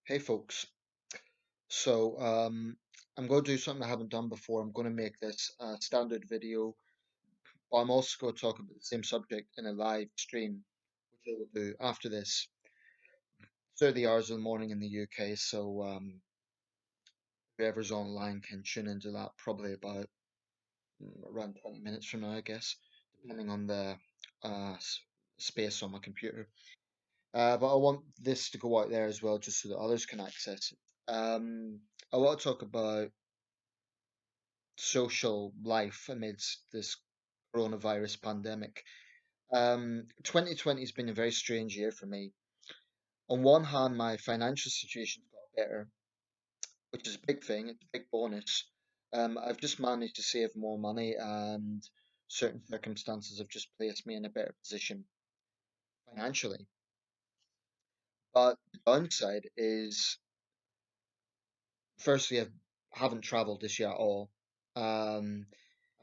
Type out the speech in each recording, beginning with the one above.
Hey folks, so I'm going to do something I haven't done before. I'm going to make this a standard video, but I'm also going to talk about the same subject in a live stream, which I will do after this. 30 hours in the morning in the UK, so whoever's online can tune into that probably about around 20 minutes from now, I guess, depending on the uh, s- space on my computer. But I want this to go out there as well, just so that others can access it. I want to talk about social life amidst this coronavirus pandemic. 2020 has been a very strange year for me. On one hand, my financial situation's got better, which is a big thing, it's a big bonus. I've just managed to save more money, and certain circumstances have just placed me in a better position financially. But the downside is, firstly, I haven't traveled this year at all. Um,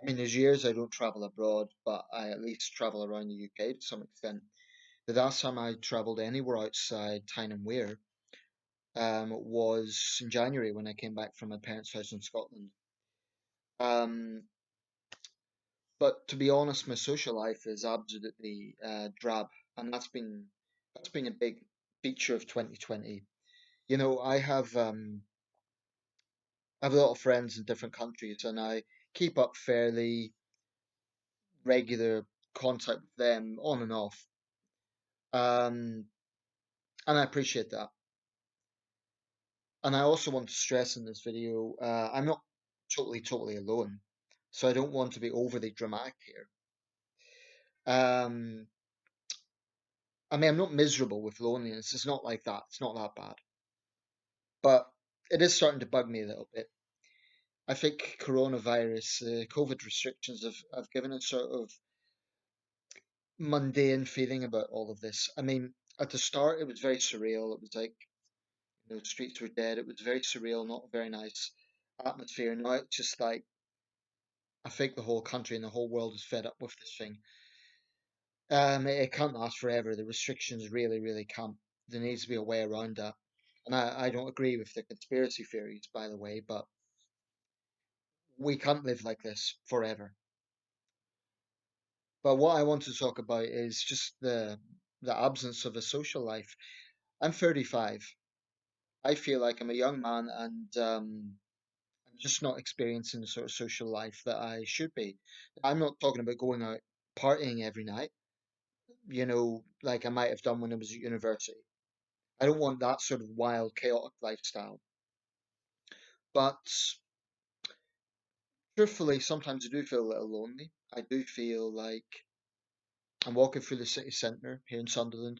I mean, there's years I don't travel abroad, but I at least travel around the UK to some extent. The last time I travelled anywhere outside Tyne and Wear was in January when I came back from my parents' house in Scotland. Um, but to be honest, my social life is absolutely drab, and that's been a big feature of 2020. You know, I have a lot of friends in different countries, and I keep up fairly regular contact with them on and off. Um, and I appreciate that. And I also want to stress in this video, I'm not totally alone, so I don't want to be overly dramatic here. Um, I mean, I'm not miserable with loneliness. It's not like that. It's not that bad, but it is starting to bug me a little bit. I think coronavirus, COVID restrictions have given a sort of mundane feeling about all of this. I mean, at the start, it was very surreal. It was like, the streets were dead. It was very surreal, not a very nice atmosphere. Now it's just like I think the whole country and the whole world is fed up with this thing. It can't last forever. The restrictions really can't. There needs to be a way around that. And I don't agree with the conspiracy theories, by the way, but we can't live like this forever. But what I want to talk about is just the absence of a social life. I'm 35. I feel like I'm a young man, and I'm just not experiencing the sort of social life that I should be. I'm not talking about going out partying every night, like I might have done when I was at university. I don't want that sort of wild, chaotic lifestyle. But truthfully, sometimes I do feel a little lonely. I do feel like I'm walking through the city centre here in Sunderland,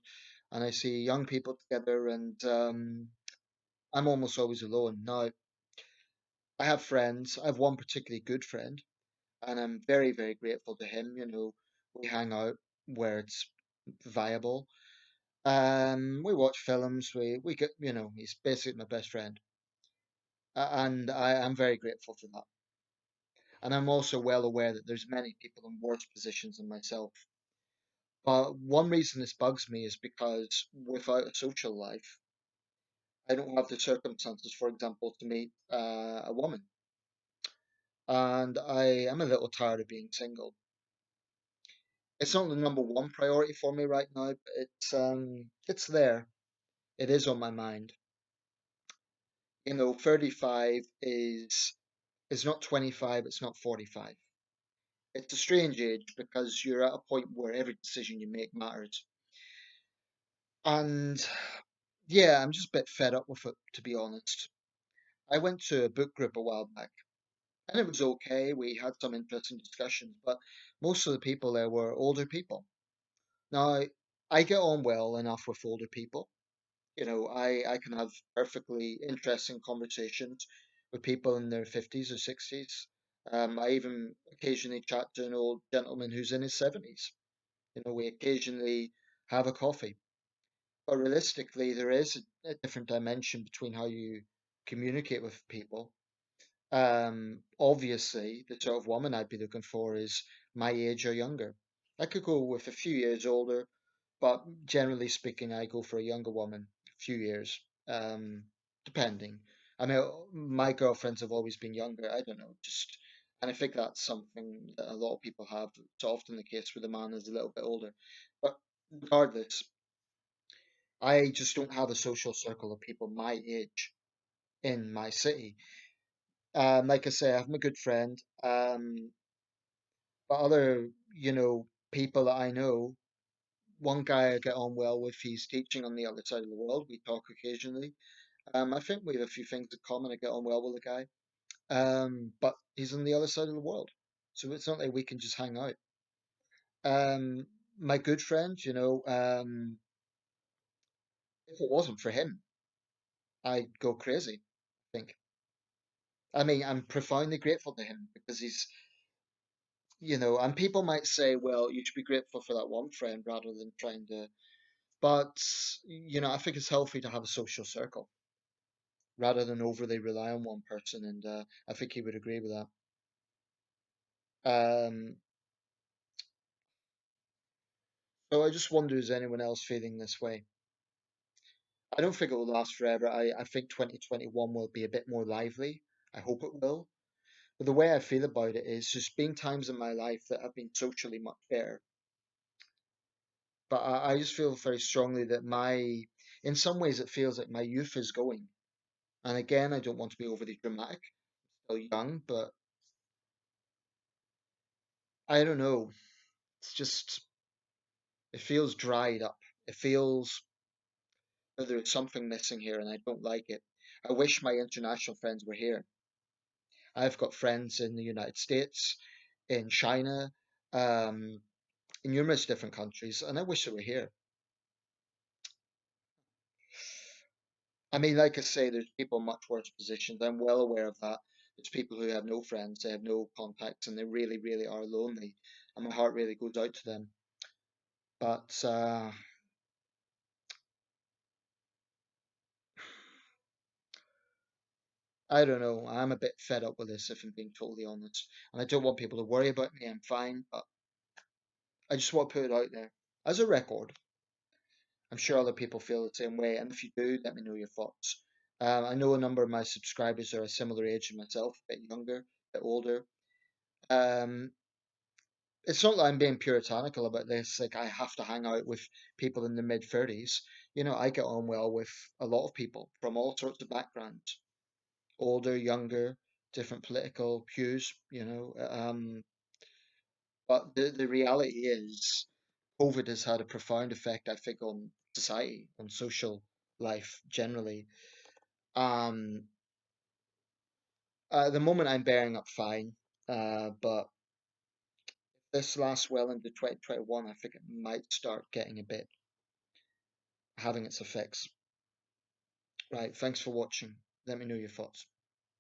and I see young people together, and I'm almost always alone. Now, I have friends. I have one particularly good friend, and I'm very grateful to him. We hang out where it's viable. We watch films. We get, he's basically my best friend. And I am very grateful for that. And I'm also well aware that there's many people in worse positions than myself. But one reason this bugs me is because without a social life, I don't have the circumstances, for example, to meet a woman. And I am a little tired of being single. It's not the number one priority for me right now, but it's there. It is on my mind. 35 is not 25, it's not 45. It's a strange age because you're at a point where every decision you make matters. And yeah, I'm just a bit fed up with it, to be honest. I went to a book group a while back, and it was okay. We had some interesting discussions, but most of the people there were older people. Now, I get on well enough with older people. I can have perfectly interesting conversations with people in their 50s or 60s. I even occasionally chat to an old gentleman who's in his 70s. We occasionally have a coffee. But realistically, there is a different dimension between how you communicate with people. Obviously, the sort of woman I'd be looking for is my age or younger. I could go with a few years older, but generally speaking, I go for a younger woman, a few years. depending. I mean, my girlfriends have always been younger. I don't know, just, and I think that's something that a lot of people have. It's often the case where the man is a little bit older. But regardless, I just don't have a social circle of people my age in my city. Like I say, I have my good friend, but other, people that I know, one guy I get on well with, he's teaching on the other side of the world. We talk occasionally. I think we have a few things in common. I get on well with the guy. But he's on the other side of the world. So it's not like we can just hang out. Um, my good friend, if it wasn't for him, I'd go crazy, I think. I mean, I'm profoundly grateful to him because and people might say, well, you should be grateful for that one friend rather than trying to, but, I think it's healthy to have a social circle rather than overly rely on one person. And I think he would agree with that. Um, so I just wonder, is anyone else feeling this way? I don't think it will last forever. I think 2021 will be a bit more lively. I hope it will. But the way I feel about it is there's been times in my life that have been socially much better. But I just feel very strongly that in some ways, it feels like my youth is going. And again, I don't want to be overly dramatic, still young, but I don't know. It's just, it feels dried up. It feels that there's something missing here, and I don't like it. I wish my international friends were here. I've got friends in the United States, in China, um, in numerous different countries, and I wish they were here. I mean, like I say, there's people in much worse positions. I'm well aware of that. There's people who have no friends, they have no contacts, and they really, really are lonely. And my heart really goes out to them. But I don't know. I'm a bit fed up with this, if I'm being totally honest. And I don't want people to worry about me. I'm fine, but I just want to put it out there as a record. I'm sure other people feel the same way, and if you do, let me know your thoughts. I know a number of my subscribers are a similar age to myself, a bit younger, a bit older. Um, it's not that I'm being puritanical about this, like I have to hang out with people in the mid 30s. I get on well with a lot of people from all sorts of backgrounds, older, younger, different political views. But the reality is, COVID has had a profound effect, I think, on society, on social life generally. Um, at the moment, I'm bearing up fine, but this lasts well into 2021. I think it might start getting a bit, having its effects. Right, thanks for watching. Let me know your thoughts.